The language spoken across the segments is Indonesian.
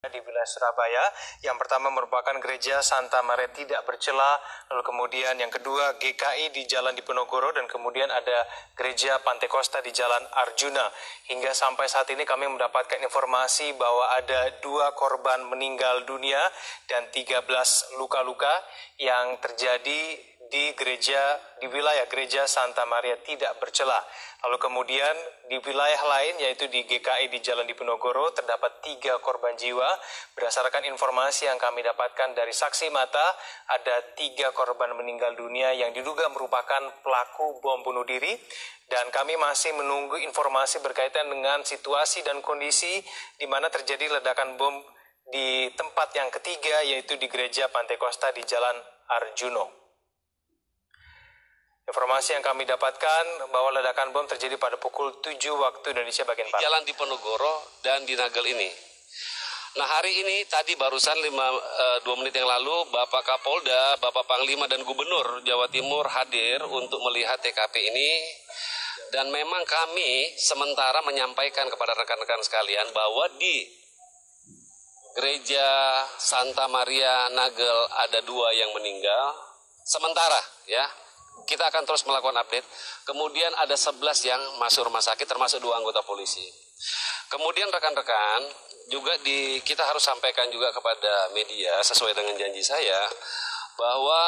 di wilayah Surabaya. Yang pertama merupakan gereja Santa Maria Tidak Bercela, lalu kemudian yang kedua GKI di Jalan Diponegoro, dan kemudian ada gereja Pantai Kosta di Jalan Arjuna. Hingga sampai saat ini kami mendapatkan informasi bahwa ada 2 korban meninggal dunia dan 13 luka-luka yang terjadi di wilayah gereja Santa Maria Tidak Bercela. Lalu kemudian di wilayah lain yaitu di GKI di Jalan Diponegoro terdapat 3 korban jiwa. Berdasarkan informasi yang kami dapatkan dari saksi mata, ada 3 korban meninggal dunia yang diduga merupakan pelaku bom bunuh diri. Dan kami masih menunggu informasi berkaitan dengan situasi dan kondisi di mana terjadi ledakan bom di tempat yang ketiga yaitu di gereja Pantai Kosta di Jalan Arjuna. Informasi yang kami dapatkan bahwa ledakan bom terjadi pada pukul 7 waktu Indonesia bagian Barat. Jalan Diponegoro dan di Nagel ini. Nah, hari ini tadi barusan 2 menit yang lalu Bapak Kapolda, Bapak Panglima dan Gubernur Jawa Timur hadir untuk melihat TKP ini. Dan memang kami sementara menyampaikan kepada rekan-rekan sekalian bahwa di Gereja Santa Maria Nagel ada 2 yang meninggal. Sementara ya. Kita akan terus melakukan update. Kemudian ada 11 yang masuk rumah sakit termasuk 2 anggota polisi. Kemudian rekan-rekan juga kita harus sampaikan juga kepada media sesuai dengan janji saya bahwa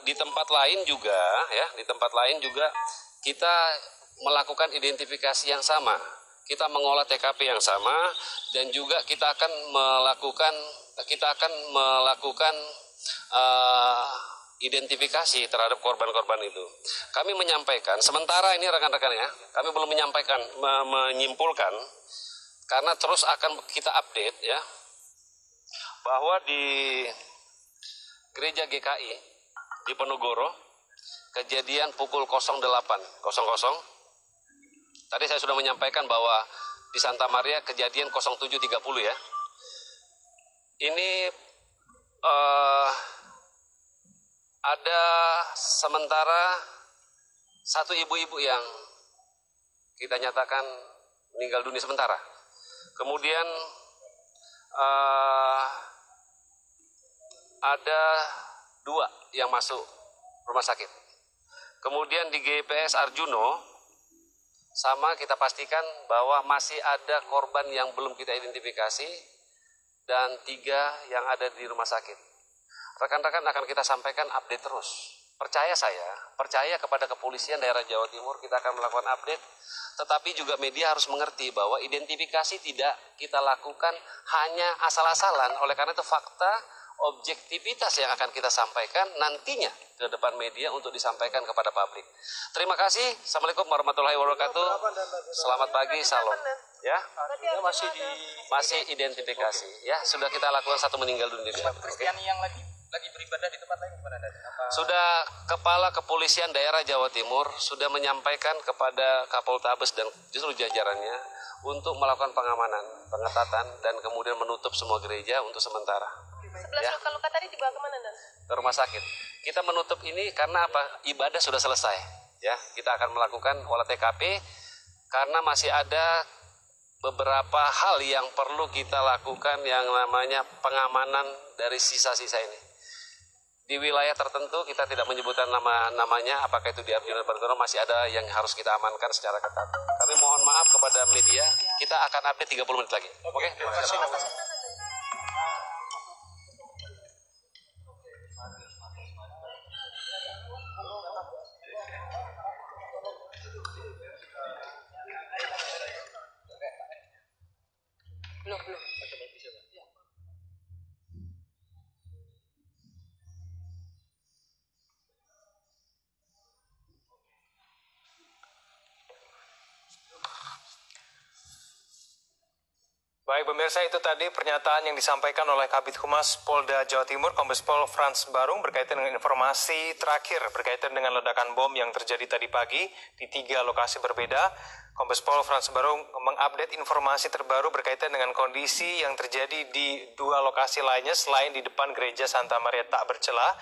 di tempat lain juga kita melakukan identifikasi yang sama. Kita mengolah TKP yang sama dan juga kita akan melakukan identifikasi terhadap korban-korban itu. Kami menyampaikan, sementara ini rekan-rekan ya, kami belum menyimpulkan, karena terus akan kita update ya, bahwa di gereja GKI di Ponorogo, kejadian pukul 08.00, tadi saya sudah menyampaikan bahwa di Santa Maria kejadian 07.30 ya, ini ada sementara 1 ibu-ibu yang kita nyatakan meninggal dunia sementara. Kemudian ada 2 yang masuk rumah sakit. Kemudian di GPS Arjuno sama kita pastikan bahwa masih ada korban yang belum kita identifikasi dan 3 yang ada di rumah sakit. Rekan-rekan akan kita sampaikan update terus. Percaya kepada kepolisian daerah Jawa Timur, kita akan melakukan update. Tetapi juga media harus mengerti bahwa identifikasi tidak kita lakukan hanya asal-asalan. Oleh karena itu fakta, objektivitas yang akan kita sampaikan nantinya ke depan media untuk disampaikan kepada publik. Terima kasih. Assalamualaikum warahmatullahi wabarakatuh. Selamat pagi, salam. Ya, masih identifikasi. Ya, sudah kita lakukan 1 meninggal dunia. Kristiani yang lagi beribadah di tempat lain gimana? Sudah Kepala Kepolisian Daerah Jawa Timur sudah menyampaikan kepada Kapoltabes dan justru jajarannya untuk melakukan pengamanan, pengetatan dan kemudian menutup semua gereja untuk sementara. 11 luka-luka tadi dibawa kemana, Dan? Ke rumah sakit. Kita menutup ini karena apa? Ibadah sudah selesai. Ya, kita akan melakukan olah TKP karena masih ada beberapa hal yang perlu kita lakukan yang namanya pengamanan dari sisa-sisa ini. Di wilayah tertentu kita tidak menyebutkan namanya, apakah itu di Arjuna Ponorogo, masih ada yang harus kita amankan secara ketat. Kami mohon maaf kepada media, kita akan update 30 menit lagi. Oke, terima kasih. Belum. Baik pemirsa, itu tadi pernyataan yang disampaikan oleh Kabid Humas Polda Jawa Timur, Kombes Pol Frans Barung berkaitan dengan informasi terakhir berkaitan dengan ledakan bom yang terjadi tadi pagi di 3 lokasi berbeda. Kombes Pol Frans Barung mengupdate informasi terbaru berkaitan dengan kondisi yang terjadi di 2 lokasi lainnya selain di depan gereja Santa Maria Tak Bercela.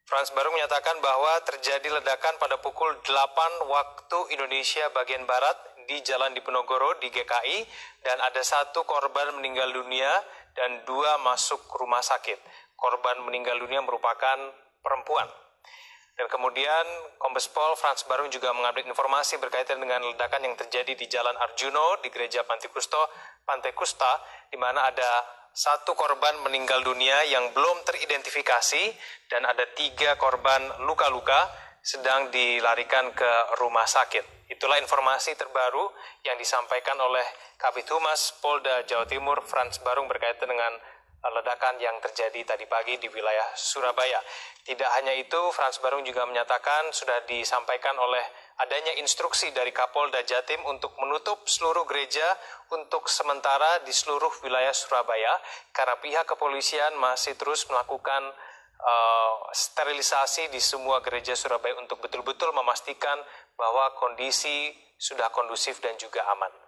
Frans Barung menyatakan bahwa terjadi ledakan pada pukul 8 waktu Indonesia bagian Barat di Jalan Diponegoro di GKI dan ada 1 korban meninggal dunia dan 2 masuk rumah sakit. Korban meninggal dunia merupakan perempuan. Dan kemudian Kombes Pol Frans Barung juga mengambil informasi berkaitan dengan ledakan yang terjadi di Jalan Arjuno di Gereja Pantai Kusta, di mana ada 1 korban meninggal dunia yang belum teridentifikasi dan ada 3 korban luka-luka sedang dilarikan ke rumah sakit. Itulah informasi terbaru yang disampaikan oleh Kabid Humas Polda Jawa Timur Frans Barung berkaitan dengan ledakan yang terjadi tadi pagi di wilayah Surabaya. Tidak hanya itu, Frans Barung juga menyatakan sudah disampaikan oleh adanya instruksi dari Kapolda Jatim untuk menutup seluruh gereja untuk sementara di seluruh wilayah Surabaya karena pihak kepolisian masih terus melakukan sterilisasi di semua gereja Surabaya untuk betul-betul memastikan bahwa kondisi sudah kondusif dan juga aman.